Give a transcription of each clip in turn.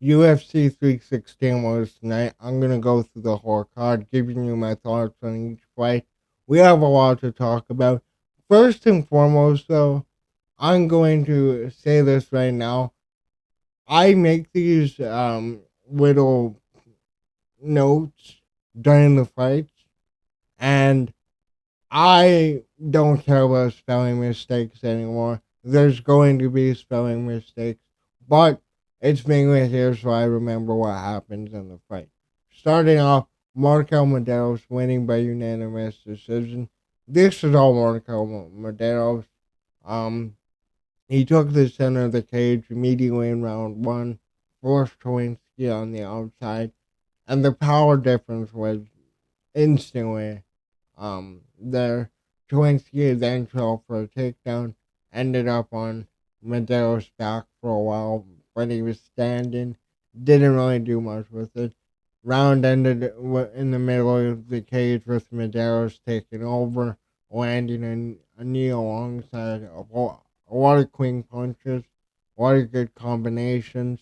UFC 316 was tonight. I'm going to go through the whole card, giving you my thoughts on each fight. We have a lot to talk about. First and foremost, though, I'm going to say this right now. I make these little notes during the fights, and I don't care about spelling mistakes anymore. There's going to be spelling mistakes, but it's mainly here so I remember what happens in the fight. Starting off, Markel Maderos winning by unanimous decision. This is all Markel Maderos. Um, he took the center of the cage immediately in round one, forced Kowinski on the outside, and the power difference was instantly there. Kowinski then fell for a takedown, ended up on Madero's back for a while, but he was standing, didn't really do much with it. Round ended in the middle of the cage with Madero's taking over, landing a knee alongside a lot of clean punches, a lot of good combinations.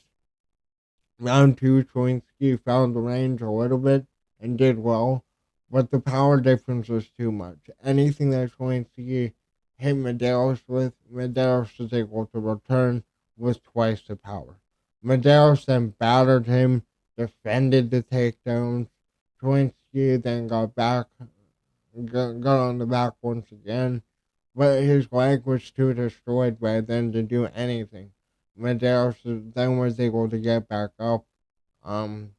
Round two, Kowinski found the range a little bit and did well, but the power difference was too much. Anything that Kowinski hit Medeiros with, Medeiros was able to return with twice the power. Medeiros then battered him, defended the takedowns. Kowinski then got on the back once again, but his leg was too destroyed by then to do anything. Medeiros then was able to get back up, um,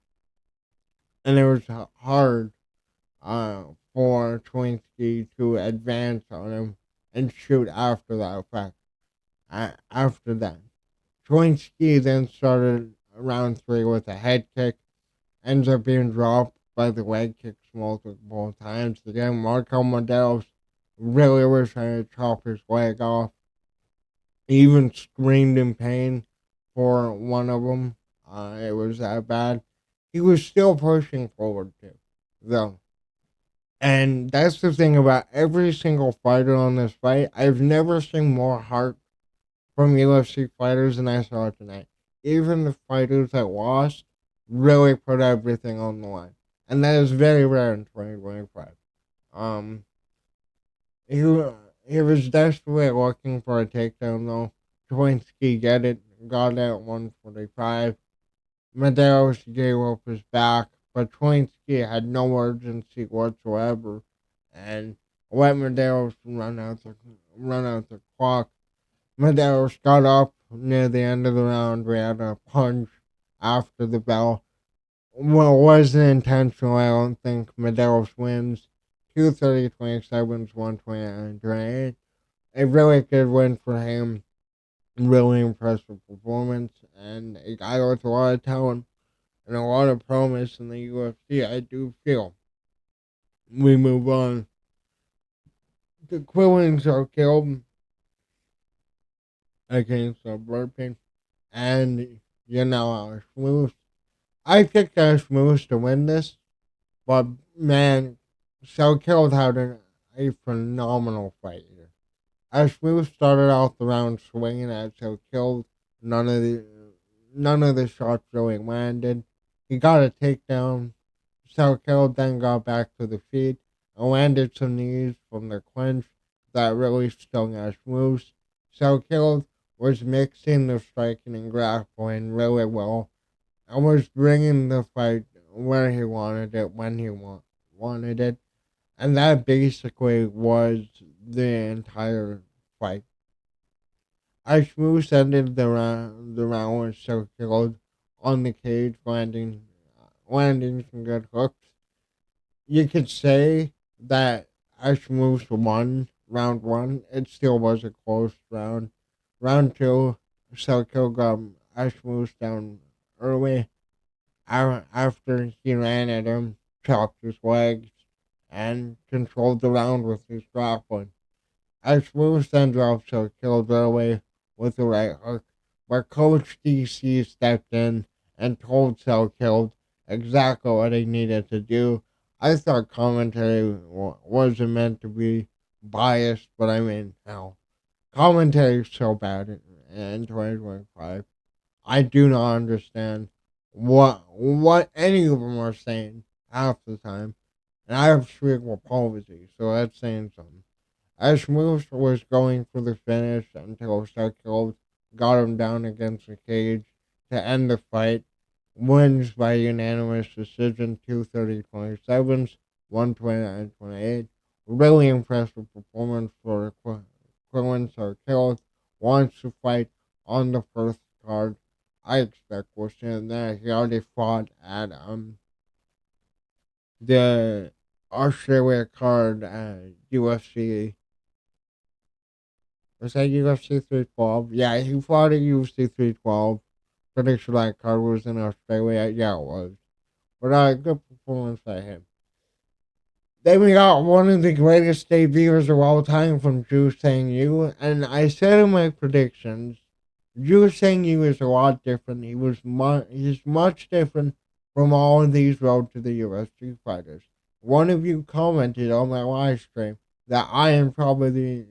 and it was hard for Twinsky to advance on him and shoot after that fact. After that, Twinsky then started round three with a head kick, ends up being dropped by the leg kicks multiple times. Again, Marco Modelos really was trying to chop his leg off. He even screamed in pain for one of them. It was that bad. He was still pushing forward too, though. And that's the thing about every single fighter on this fight. I've never seen more heart from UFC fighters than I saw tonight. Even the fighters that lost really put everything on the line. And that is very rare in 2025. Um, he, he was desperately looking for a takedown though. Kowinski got it at 145. Medeiros gave up his back, but Kowinski had no urgency whatsoever and let Medeiros run out the clock. Medeiros got up near the end of the round. We had a punch after the bell. Well, it wasn't intentional. I don't think Medeiros wins. 230-27 129-28. A really good win for him. Really impressive performance, and a guy with a lot of talent and a lot of promise in the UFC. I do feel. We move on. The Quillings are killed against burping, and Schmoose. I picked Schmoose to win this, but man, So Killed had a phenomenal fight here. Schmoose started off the round swinging at So Killed. None of the none of the shots really landed. He got a takedown. Salkel then got back to the feet and landed some knees from the clinch that really stung Ashmoose. Salkel was mixing the striking and grappling really well and was bringing the fight where he wanted it when he wanted it. And that basically was the entire fight. Ashmoose ended the round with Salkel on the cage, landing some good hooks. You could say that Ashmoose won round one. It still was a close round. Round two, Selkill got Ashmoose down early. After he ran at him, chopped his legs, and controlled the round with his grappling. Ashmoose then dropped Selkill early with the right hook, but Coach DC stepped in and told Selkill exactly what he needed to do. I thought commentary wasn't meant to be biased, but I mean, hell, commentary is so bad in 2025. I do not understand what any of them are saying half the time. And I have cerebral palsy, so that's saying something. As Moose was going for the finish until Starkiller got him down against the cage to end the fight, wins by unanimous decision 230-27, 129-28. Really impressive performance for Quillen Starkiller. Wants to fight on the first card. I expect we'll see him there. He already fought at the Australia card at UFC. Was that UFC 312? Yeah, he fought at UFC 312. Pretty sure that card was in Australia. Yeah, it was. But good performance by him. Then we got one of the greatest debuts of all time from Ju Sang Yu. And I said in my predictions, Ju Sang Yu is a lot different. He's much different from all of these Road to the UFC fighters. One of you commented on my live stream that I am probably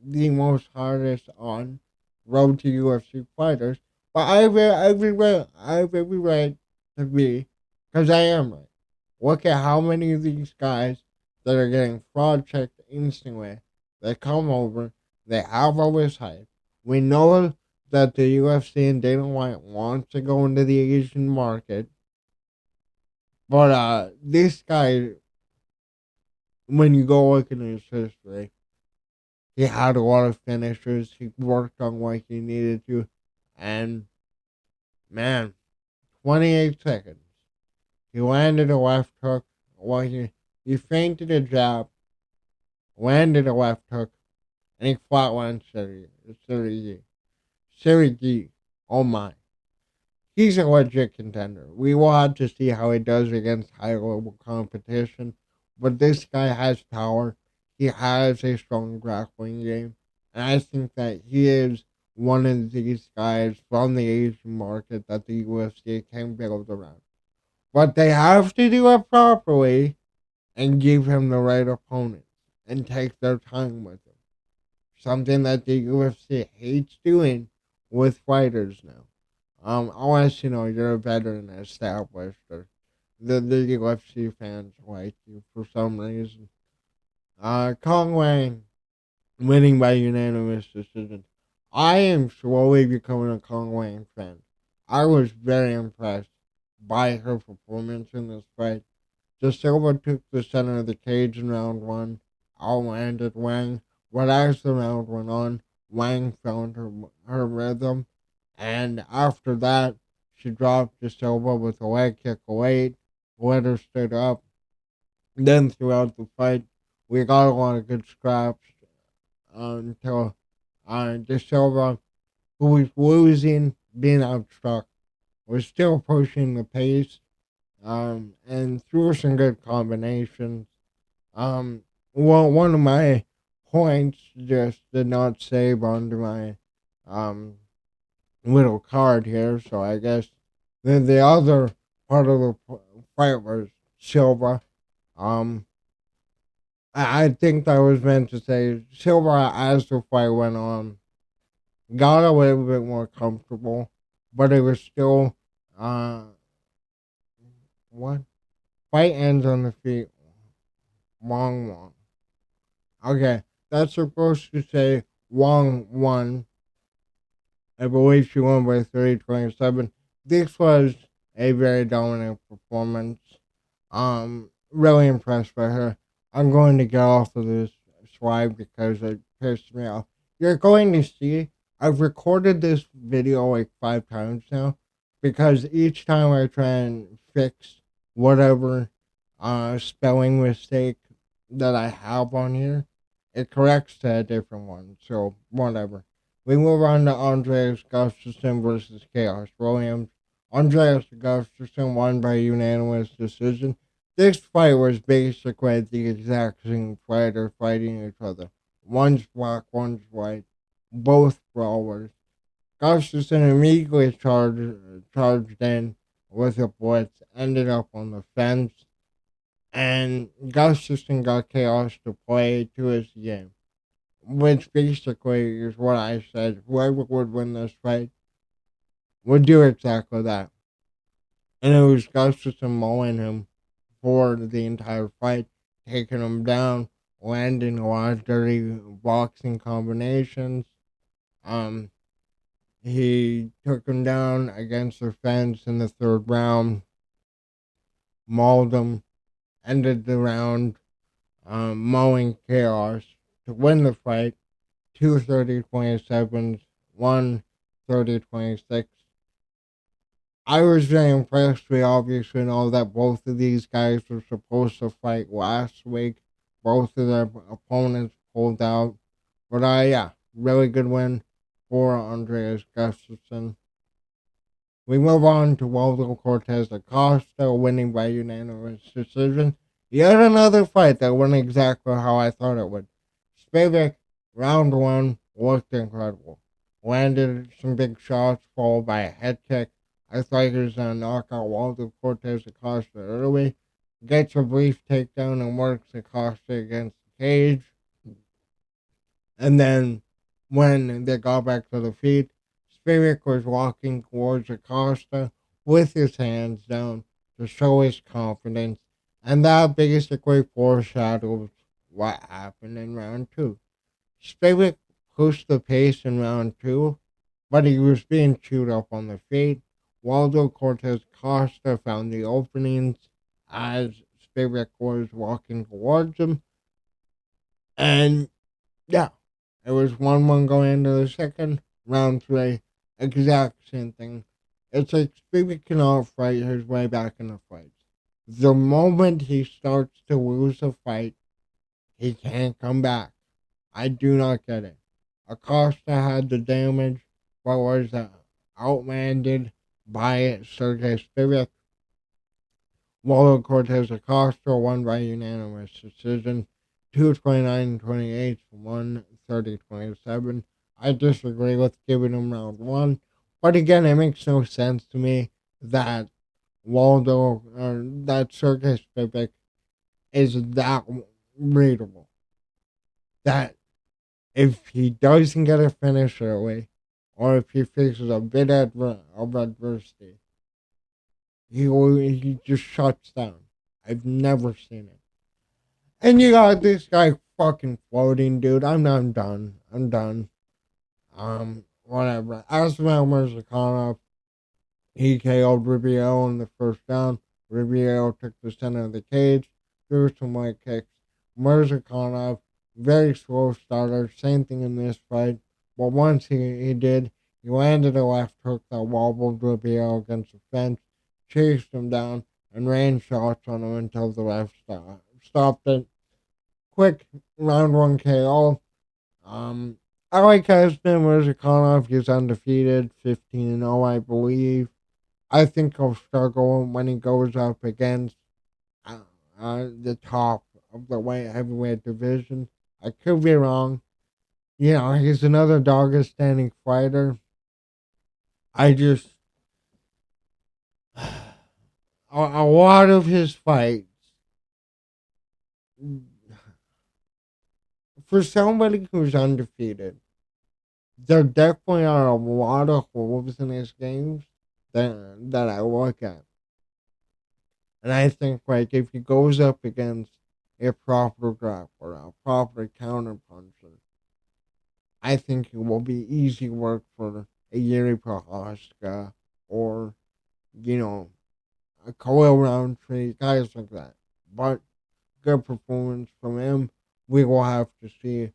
the most hardest on Road to UFC fighters. But I have every right to be, because I am right. Look at how many of these guys that are getting fraud checked instantly. They come over, they have all this hype. We know that the UFC and Dana White wants to go into the Asian market, but this guy, when you go look at his history, he had a lot of finishers. He worked on what he needed to, and man, 28 seconds. He landed a left hook. Well, he feinted a jab, landed a left hook, and he flatlined Sirigi. Oh my. He's a legit contender. We will have to see how he does against high level competition. But this guy has power. He has a strong grappling game. And I think that he is one of these guys from the Asian market that the UFC can build around. But they have to do it properly and give him the right opponent and take their time with him. Something that the UFC hates doing with fighters now. Unless you're a veteran established or the UFC fans like you for some reason. Kong Wang winning by unanimous decision. I am slowly becoming a Kong Wang fan. I was very impressed by her performance in this fight. De Silva took the center of the cage in round one, outlanded Wang, but as the round went on, Wang found her rhythm, and after that, she dropped De Silva with a leg kick late, let her stood up. Then throughout the fight, we got a lot of good scraps until De Silva, who was losing, being outstruck, was still pushing the pace and threw some good combinations. One of my points just did not save onto my um, little card here, so I guess the other part of the fight was Silva. Um, I think that was meant to say Silva, as the fight went on, got a little bit more comfortable, but it was still what fight ends on the feet. Wong Wong. Okay, that's supposed to say Wong won. I believe she won by 30-27. This was a very dominant performance. Really impressed by her. I'm going to get off of this slide because it pissed me off. You're going to see, I've recorded this video like 5 times now because each time I try and fix whatever spelling mistake that I have on here, it corrects to a different one. So, whatever. We move on to Andreas Gustafsson versus Chaos Williams. Andreas Gustafsson won by unanimous decision. This fight was basically the exact same fighter fighting each other. One's black, one's white. Both brawlers. Gustafsson immediately charged in with a blitz, ended up on the fence, and Gustafsson got Chaos to play to his game. Which basically is what I said. Whoever would win this fight would do exactly that. And it was Gustafsson mowing him for the entire fight, taking him down, landing a lot of dirty boxing combinations. Um, he took him down against the fence in the third round, mauled him, ended the round, mowing chaos to win the fight. 2:30:27, 1:30:26. I was very impressed. We obviously know that both of these guys were supposed to fight last week. Both of their opponents pulled out. But yeah, really good win for Andreas Gustafsson. We move on to Waldo Cortez Acosta winning by unanimous decision. Yet another fight that went exactly how I thought it would. Spivak, round one, looked incredible. Landed some big shots, followed by a head kick. I thought he was going to knock out Waldo Cortez Acosta early. Gets a brief takedown and works Acosta against the cage. And then when they got back to the feet, Spivak was walking towards Acosta with his hands down to show his confidence, and that basically foreshadows what happened in round two. Spivak pushed the pace in round two, but he was being chewed up on the feet. Waldo Cortez Costa found the openings as Spivak was walking towards him, and yeah, it was 1-1 going into the second. Round three, exact same thing. It's like Spivak cannot fight his way back in the fights. The moment he starts to lose a fight, he can't come back. I do not get it. Acosta had the damage, but was outlanded by Sergey Spivak. Waldo Cortez Acosta won by unanimous decision, 229-28, 130-27. I disagree with giving him round one, but again, it makes no sense to me that Waldo or that Sergey Spivak is that readable. That if he doesn't get a finish early, or if he faces a bit of adversity, he just shuts down. I've never seen it. And you got this guy fucking floating, dude. I'm done. I'm done. Whatever. Asmail Murzakanov, he KO'd Ribeiro in the first round. Ribeiro took the center of the cage, threw some leg kicks. Murzakanov, very slow starter. Same thing in this fight. But once he did, he landed a left hook that wobbled Ribeiro against the fence, chased him down, and ran shots on him until the ref stopped it. Quick round one KO. I like Aspen Murzakanov. He's undefeated, 15-0, I believe. I think he'll struggle when he goes up against the top of the heavyweight division. I could be wrong. You know, he's another Dagestani fighter. I just a lot of his fights for somebody who's undefeated, there definitely are a lot of holes in his games that I look at. And I think like if he goes up against a proper grappler, a proper counterpuncher, I think it will be easy work for a Yuri Prohaska or, you know, a Khalil Roundtree, guys like that. But good performance from him. We will have to see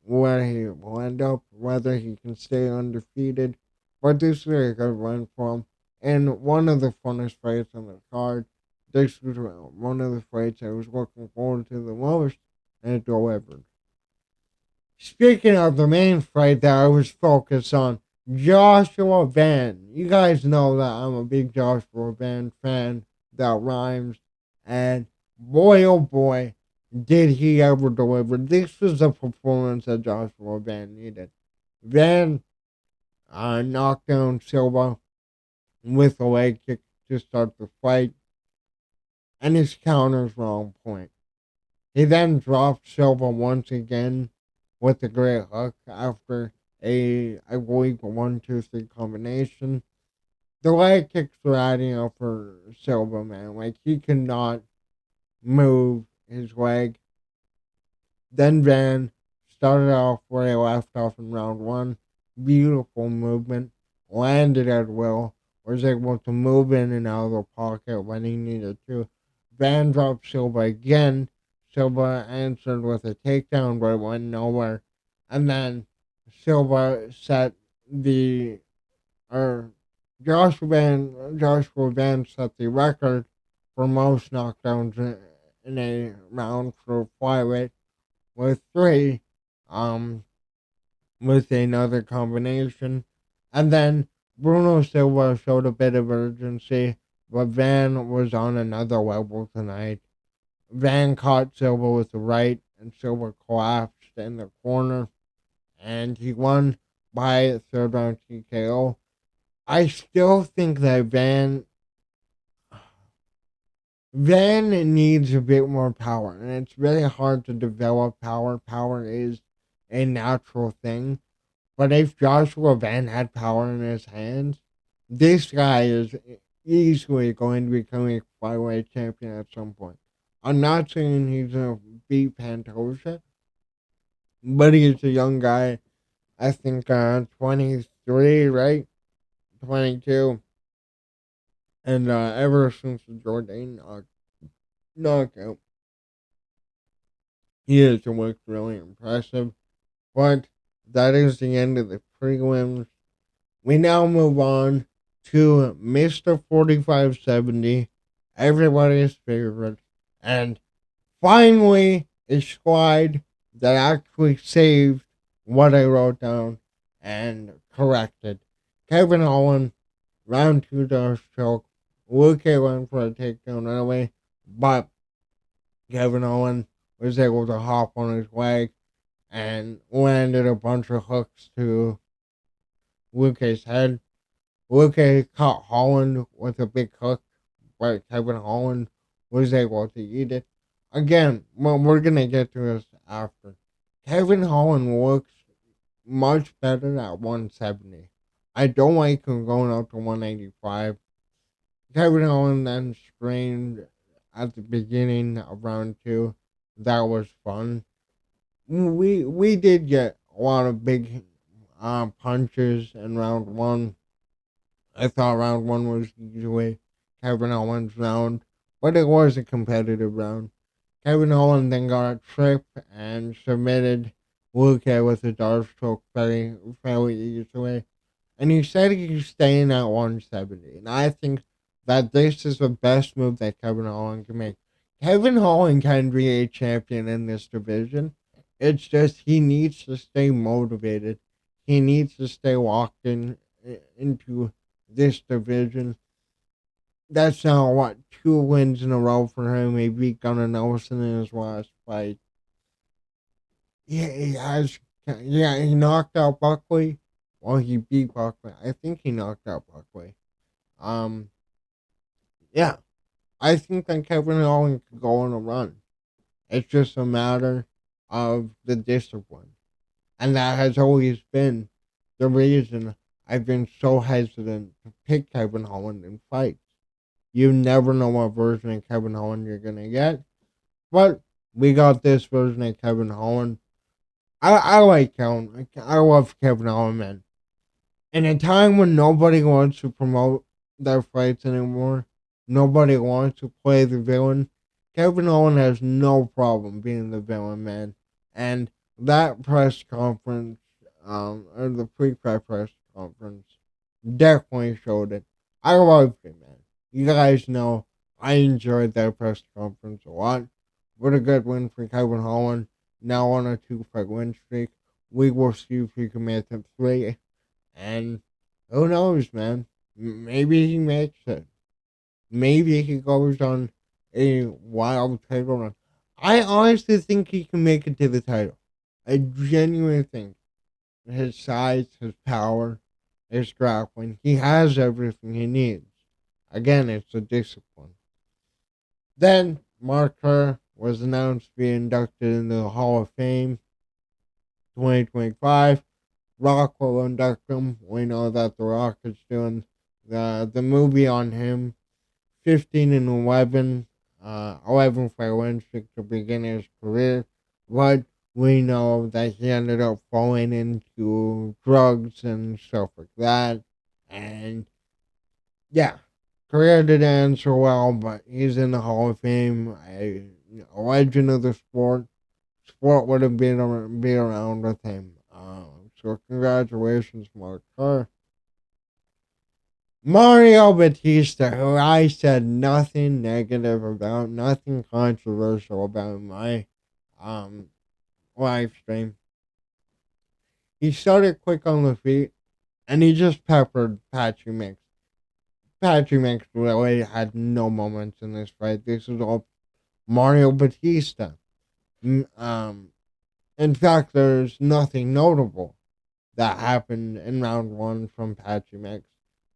where he will end up, whether he can stay undefeated. But this is a good run for him. And one of the funnest fights on the card. This was one of the fights I was looking forward to the most, and it delivered. Speaking of the main fight that I was focused on, Joshua Ben. You guys know that I'm a big Joshua Ben fan. That rhymes. And boy, oh boy, did he ever deliver. This was the performance that Joshua Ben needed. Ben knocked down Silva with a leg kick to start the fight, and his counters were on point. He then dropped Silva once again with a great hook after I believe, a 1-2-3 combination. the leg kicks were adding up for Silva, man. Like, he could not move his leg. Then Van started off where he left off in round one. Beautiful movement. Landed at will. Was able to move in and out of the pocket when he needed to. Van dropped Silva again. Silva answered with a takedown, but it went nowhere. And then Silva set the or Joshua Van set the record for most knockdowns in a round for flyweight with three, um, with another combination. And then Bruno Silva showed a bit of urgency, but Van was on another level tonight. Van caught Silva with the right, and Silva collapsed in the corner, and he won by third round TKO. I still think that Van needs a bit more power, and it's really hard to develop power. Power is a natural thing. But if Joshua Van had power in his hands, this guy is easily going to become a flyweight champion at some point. I'm not saying he's going to beat Pantoja, but he's a young guy. I think 23, right? 22. And ever since the Jordan knockout, he has looked really impressive. But that is the end of the prelims. We now move on to Mr. 4570, everybody's favorite, and finally a squad that actually saved what I wrote down and corrected. Kevin Holland, round two does choke. Luke went for a takedown anyway, but Kevin Holland was able to hop on his leg and landed a bunch of hooks to Luke's head. Luke caught Holland with a big hook, but Kevin Holland was able to eat it. Again, well, we're going to get to this after. Kevin Holland looks much better at 170. I don't like him going up to 185. Kevin Holland then sprained at the beginning of round two. That was fun. We did get a lot of big punches in round one. I thought round one was usually Kevin Owens' round, but it was a competitive round. Kevin Owens then got a trip and submitted Luke with a dart stroke fairly easily. And he said he's staying at 170. And I think that this is the best move that Kevin Owens can make. Kevin Holland can be a champion in this division. It's just he needs to stay motivated. He needs to stay locked into this division. That's now what 2 wins in a row for him. He beat Gunnar Nelson in his last fight. Yeah, he has. Yeah, he knocked out Buckley. Well, he beat Buckley. I think he knocked out Buckley. Um, yeah, I think that Kevin Owens could go on a run. It's just a matter of the discipline, and that has always been the reason I've been so hesitant to pick Kevin Holland in fights. You never know what version of Kevin Holland you're going to get. But we got this version of Kevin Holland. I like Kevin. I love Kevin Holland, man. In a time when nobody wants to promote their fights anymore, nobody wants to play the villain, Kevin Holland has no problem being the villain, man. And that press conference, or the press conference, definitely showed it. I loved it, man. You guys know I enjoyed that press conference a lot. What a good win for Kevin Holland. Now on a 2-fight win streak. We will see if he can make it 3. And who knows, man? Maybe he makes it. Maybe he goes on a wild title run. I honestly think he can make it to the title. I genuinely think his size, his power, his grappling, he has everything he needs. Again, it's a discipline. Then Mark Kerr was announced to be inducted into the Hall of Fame 2025. Rock will induct him. We know that The Rock is doing the movie on him, 15 and 11, 11 fight win streak to begin his career. But we know that he ended up falling into drugs and stuff like that. And yeah, career didn't end so well, but he's in the Hall of Fame. A legend of the sport. Sport would have been around with him. So congratulations, Mark Kerr. Mario Batista, who I said nothing negative about, nothing controversial about in my um live stream. He started quick on the feet, and he just peppered Patchy Mix. Patchy Mix really had no moments in this fight. This is all Mario Batista. In fact, there's nothing notable that happened in round one from Patchy Mix.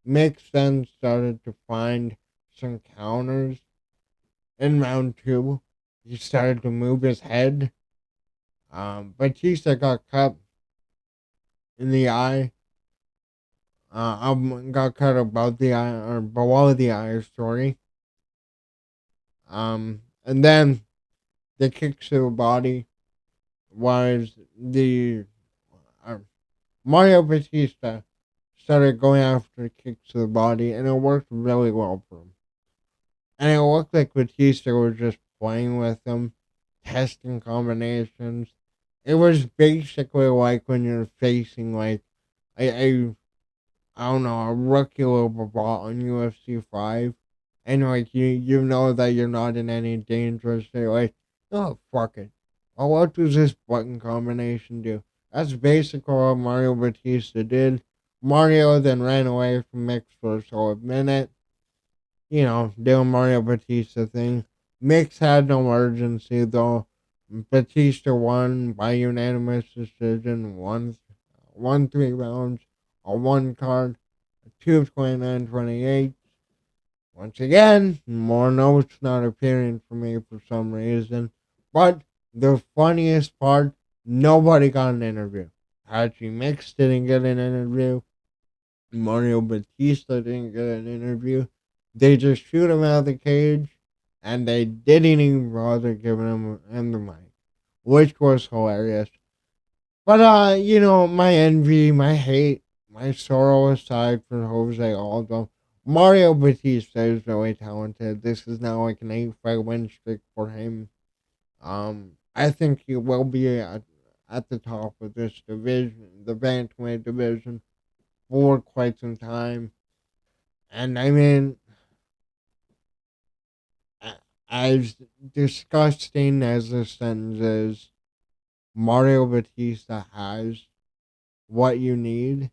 Mix then started to find some counters in round two. He started to move his head. Batista got cut in the eye. Got cut above the eye or below the eye. Sorry. And then the kicks to the body was the uh, Mario Batista started going after kicks to the body, and it worked really well for him. And it looked like Batista was just playing with him, testing combinations. It was basically like when you're facing like a I don't know, a rookie level bot on UFC 5. And like you know that you're not in any danger. So you're like, oh fuck it. Oh, what does this button combination do? That's basically what Mario Batista did. Mario then ran away from Mix for a solid minute. You know, doing Mario Batista thing. Mix had no urgency though. Batista won by unanimous decision, won 3 rounds, a one card, 2:29:28. Once again, more notes not appearing for me for some reason. But the funniest part, nobody got an interview. Hachi Mix didn't get an interview. Mario Batista didn't get an interview. They just shoot him out of the cage, and they didn't even bother giving him the mic, which was hilarious. But my envy, my hate, my sorrow aside for Jose Aldo, Mario Batista is really talented. This is now like an 8 fight win streak for him. I think he will be at the top of this division, the bantamweight division, for quite some time. And I mean, as disgusting as this sentence is, Mario Batista has what you need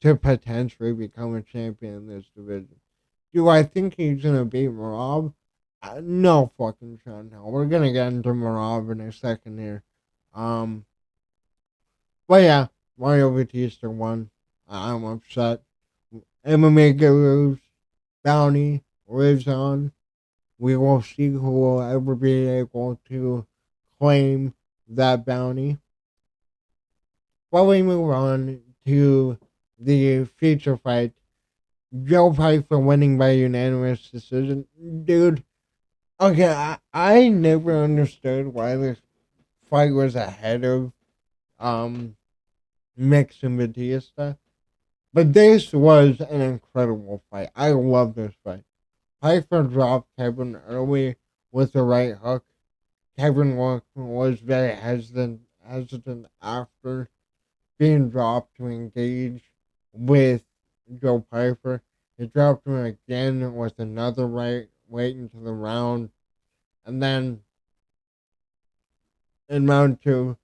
to potentially become a champion in this division. Do I think he's gonna beat Merab? No fucking shot. No, we're gonna get into Merab in a second here. Um, but yeah, Mario Batista won. I'm upset. MMA Guru's bounty lives on. We will see who will ever be able to claim that bounty. But we move on to the feature fight. Joe Piper winning by unanimous decision. Dude, okay, I never understood why this fight was ahead of um Mix and Batista. But this was an incredible fight. I love this fight. Piper dropped Kevin early with the right hook. Kevin was very hesitant after being dropped to engage with Joe Piper. He dropped him again with another right late into the round. And then in round two,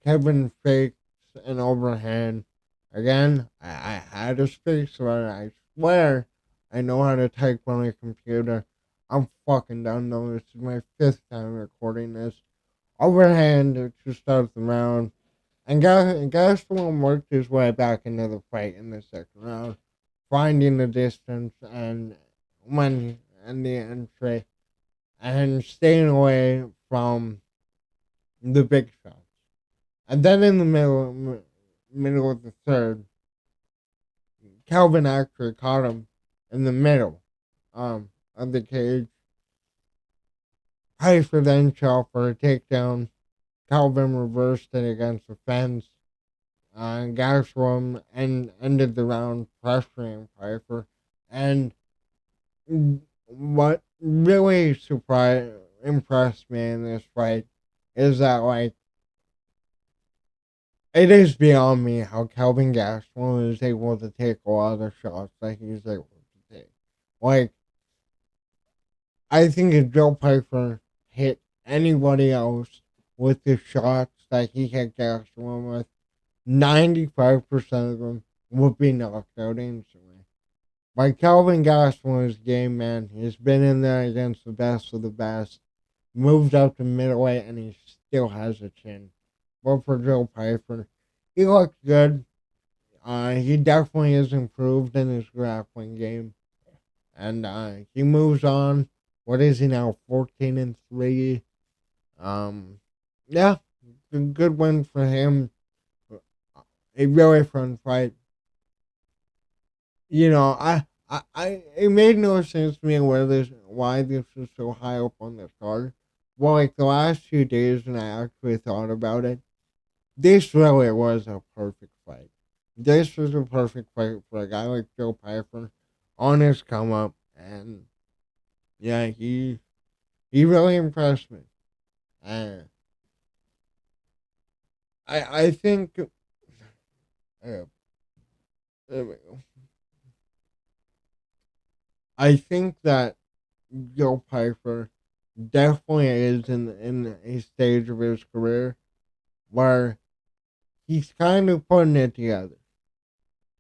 Kevin fakes an overhand. Again, I had a space where I swear I know how to type on a computer. I'm fucking done though. This is my 5th time recording this. Overhand to start the round. And Gastelum worked his way back into the fight in the second round, finding the distance and when and the entry, and staying away from the big shots. And then in the middle of the third, Calvin actually caught him in the middle of the cage. Piper then shot for a takedown. Calvin reversed it against the fence. Gastelum ended the round pressuring Piper. And what really impressed me in this fight is that, like, it is beyond me how Calvin Gastelum is able to take a lot of the shots that he's able to take. Like, I think if Joe Piper hit anybody else with the shots that he hit Gastelum with, 95% of them would be knocked out instantly. Like Calvin Gastelum's game, man, he's been in there against the best of the best, moved up to middleweight, and he still has a chin. But for Joe Piper, he looks good. He definitely is improved in his grappling game, and he moves on. What is he now? 14-3. Yeah, good win for him. A really fun fight. You know, it made no sense to me why this was so high up on the card. Well, like the last few days when I actually thought about it, this really was a perfect fight. This was a perfect fight for a guy like Joe Piper on his come up, and yeah, he really impressed me. And I think uh, there we go. I think that Joe Piper definitely is in a stage of his career where he's kind of putting it together.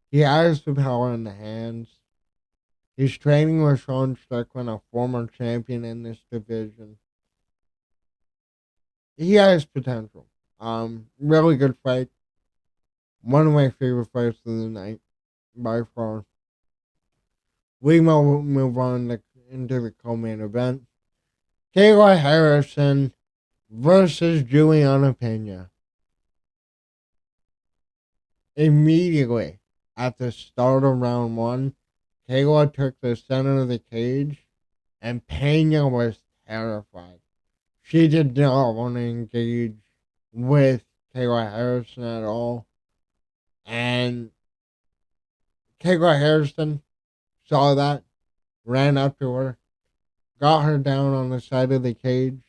He has the power in the hands. He's training with Sean Strickland, a former champion in this division. He has potential. Really good fight. One of my favorite fights of the night, by far. We move on into the co-main event. Kayla Harrison versus Juliana Pena. Immediately at the start of round one, Kayla took the center of the cage, and Pena was terrified. She did not want to engage with Kayla Harrison at all. And Kayla Harrison saw that, ran up to her, got her down on the side of the cage,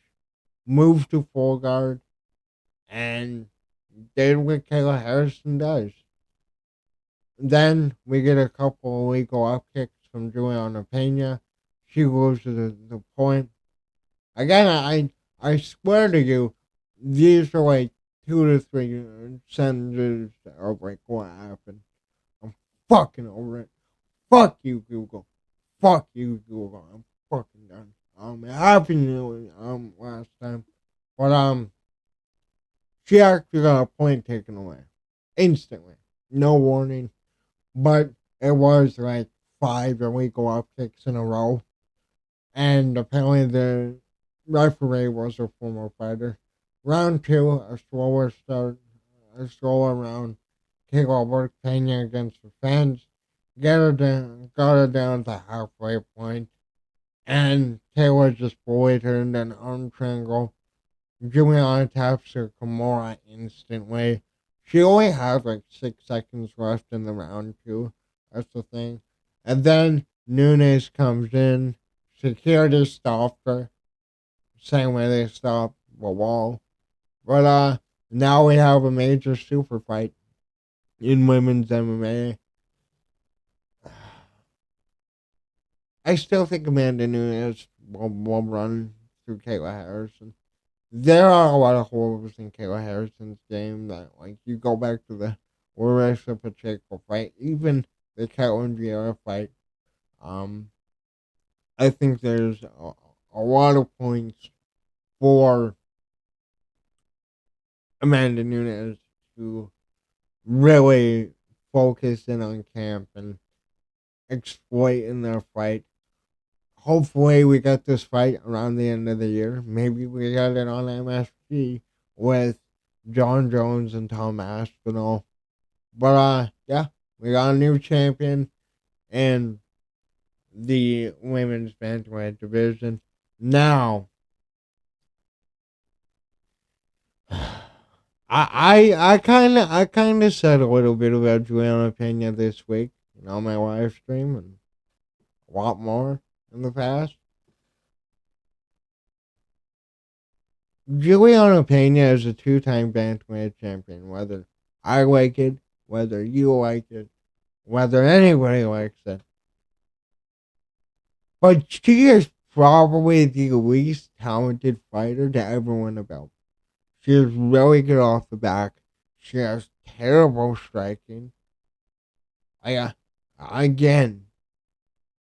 moved to full guard, and did what Kayla Harrison does. Then we get a couple of legal up kicks from Juliana Pena. She goes to the point. Again, I swear to you, these are like 2 to 3 sentences of like what happened. I'm fucking over it. Fuck you, Google. Fuck you, Google. I'm fucking done. It happened last time. But she actually got a point taken away. Instantly. No warning. But it was like 5 illegal up kicks in a row. And apparently the referee was a former fighter. Round two, a slower round. Kayla worked Pena against the fence, got her down to halfway point, and Taylor just bullied her in an arm triangle. Juliana taps her Kimura instantly. She only had like 6 seconds left in the round too. That's the thing. And then Nunes comes in. Security stopped her. Same way they stopped the wall. But now we have a major super fight in women's MMA. I still think Amanda Nunes will run through Kayla Harrison. There are a lot of holes in Kayla Harrison's game that, like, you go back to the Larissa Pacheco fight, even the Caitlin Vieira fight. Um, I think there's a lot of points for Amanda Nunes to really focus in on camp and exploit in their fight. Hopefully, we get this fight around the end of the year. Maybe we get it on MSG with John Jones and Tom Aspinall. But yeah, we got a new champion, and the women's bantamweight division. Now, I kind of said a little bit about Juliana Pena this week on my live stream, and a lot more in the past. Juliana Pena is a two-time bantamweight champion. Whether I like it, whether you like it, whether anybody likes it, but she is probably the least talented fighter to ever win a belt. She is really good off the back. She has terrible striking. I, again,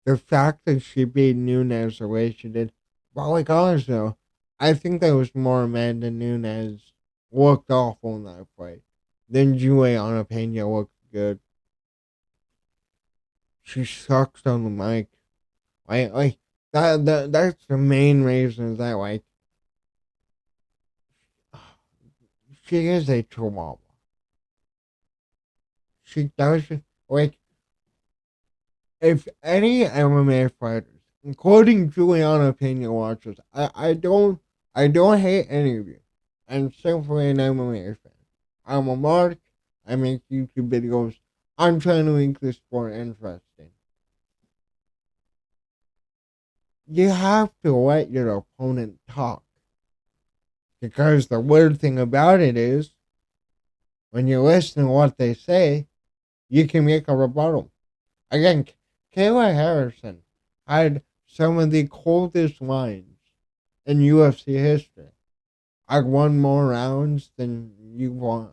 the fact that she beat Nunes the way she did, well, like honest though, I think that was more Amanda Nunes looked awful in that fight than Juliana Pena looked good. She sucks on the mic. Like that's the main reason that she is a chihuahua. She doesn't like if any MMA fighters, including Juliana Pena watches, I don't hate any of you. I'm simply an MMA fan. I'm a mark. I make YouTube videos. I'm trying to make this sport interesting. You have to let your opponent talk. Because the weird thing about it is, when you listen to what they say, you can make a rebuttal. Again, Kayla Harrison had some of the coldest lines in UFC history. I've won more rounds than you've won.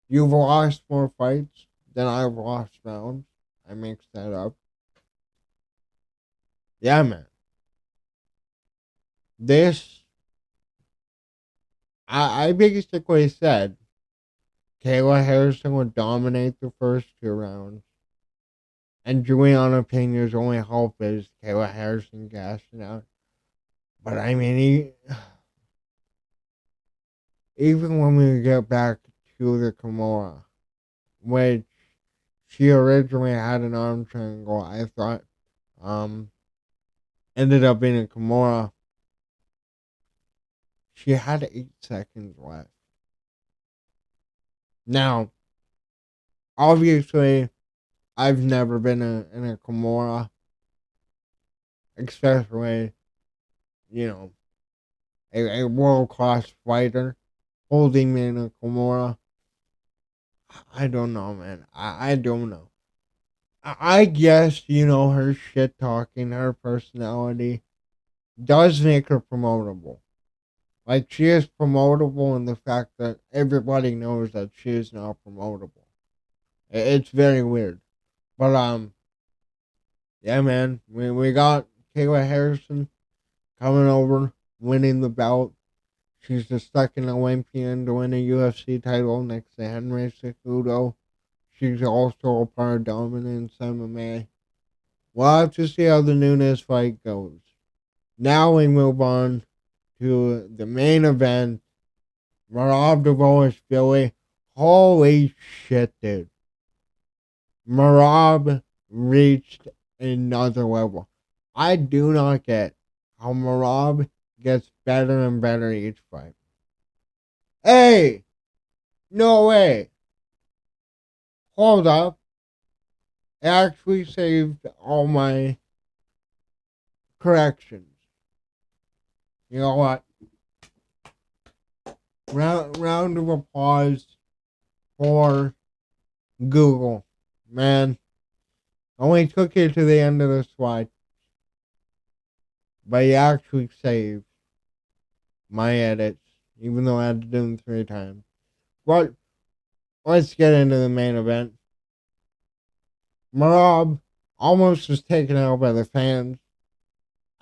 You've lost more fights than I've lost rounds. I mixed that up. Yeah, man. This, I basically said Kayla Harrison would dominate the first two rounds. And Juliana Pena's only hope is Kayla Harrison gassing out. But I mean, even when we get back to the Kimura, which she originally had an arm triangle, I thought, ended up being a Kimura. She had 8 seconds left. Now, obviously, I've never been in a Kimura, especially, you know, a world class fighter holding me in a Kimura. I don't know, man. I don't know. I guess, her shit talking, her personality does make her promotable. Like, she is promotable in the fact that everybody knows that she is not promotable. It's very weird. But, yeah, man. We got Kayla Harrison coming over, winning the belt. She's the second Olympian to win a UFC title next to Henry Cejudo. She's also a part of Dominance MMA. We'll have to see how the Nunes fight goes. Now we move on to the main event. Merab Philly. Holy shit, dude. Merab reached another level. I do not get how Merab gets better and better each fight. Hey! No way! Hold up. It actually saved all my corrections. You know what? Round of applause for Google. Man, only took you to the end of the slide, but you actually saved my edits, even though I had to do them 3 times. But let's get into the main event. Merab almost was taken out by the fans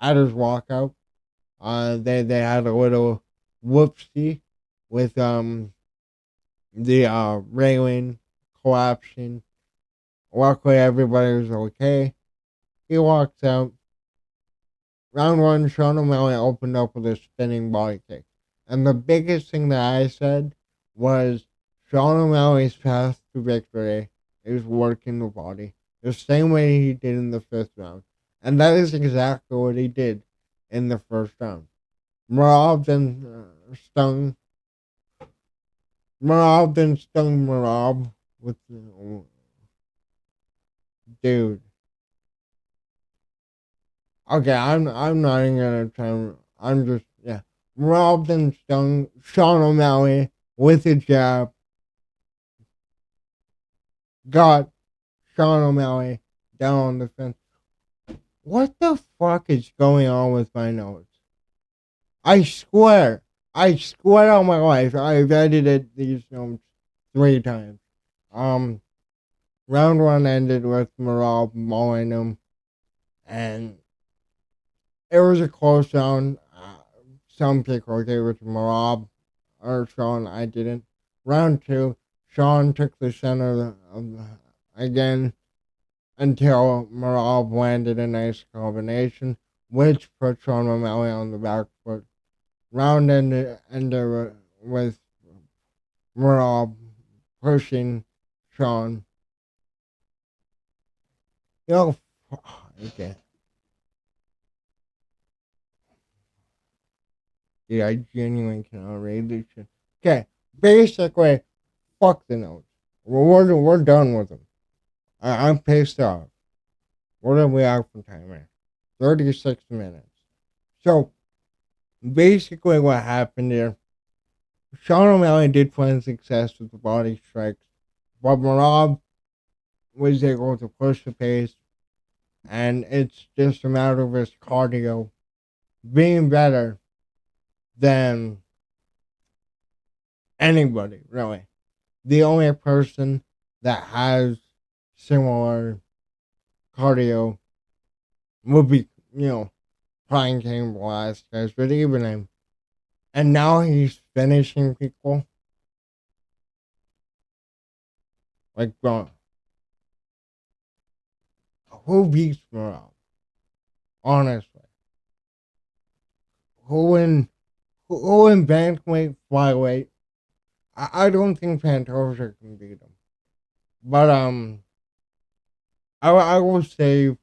at his walkout. They had a little whoopsie with the railing collapsing. Luckily, everybody was okay. He walks out. Round one, Sean O'Malley opened up with a spinning body kick. And the biggest thing that I said was Sean O'Malley's path to victory is working the body. The same way he did in the 5th round. And that is exactly what he did in the first round. Merab then stung Merab with dude. Okay, I'm not even gonna try. I'm just yeah. Merab then stung Sean O'Malley with a jab. Got Sean O'Malley down on the fence. What the fuck is going on with my notes? I swear. I swear on my life. I've edited these notes 3 times. Um, round one ended with Merab mauling him, and it was a close round. Some people gave it to Merab or Sean. I didn't. Round two, Sean took the center again until Merab landed a nice combination, which put Sean O'Malley on the back foot. Round ended with Merab pushing Sean. You know, okay. Dude, I genuinely cannot read this shit. Okay, basically, fuck the notes. We're done with them. I'm pissed off. What are we out for time here? 36 minutes. So, basically what happened here, Sean O'Malley did find success with the body strikes, but Merab was able to push the pace, and it's just a matter of his cardio being better than anybody, really. The only person that has similar cardio would be, Brian King Velasquez, but even him. And now he's finishing people like, bro, who beats Merab? Honestly. Who in bantamweight, flyweight? I don't think Pantoja can beat him. But, I will save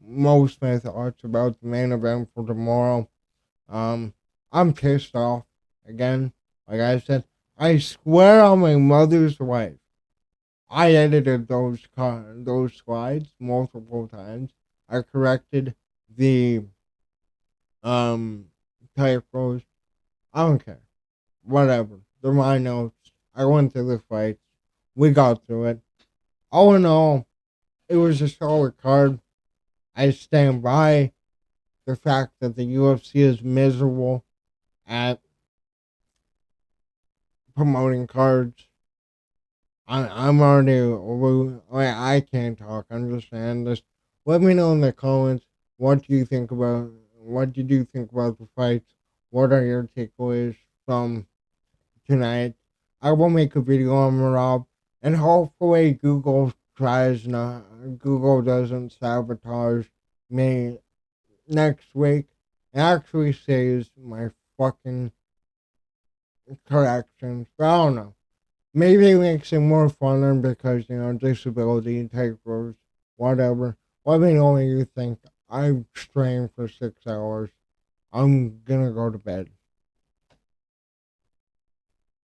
most of my thoughts about the main event for tomorrow. Um, I'm pissed off again. Like I said, I swear on my mother's life, I edited those slides multiple times. I corrected the typos. I don't care. Whatever. They're my notes. I went through the fights. We got through it. All in all, it was a solid card. I stand by the fact that the UFC is miserable at promoting cards. I'm already I can't talk. I'm just saying this. Let me know in the comments what did you think about the fights? What are your takeaways from tonight? I will make a video on Merab, and hopefully Google doesn't sabotage me next week. It actually saves my fucking corrections. But I don't know. Maybe it makes it more fun because, disability typos, whatever. Let me know what you think. I've strained for 6 hours. I'm gonna go to bed.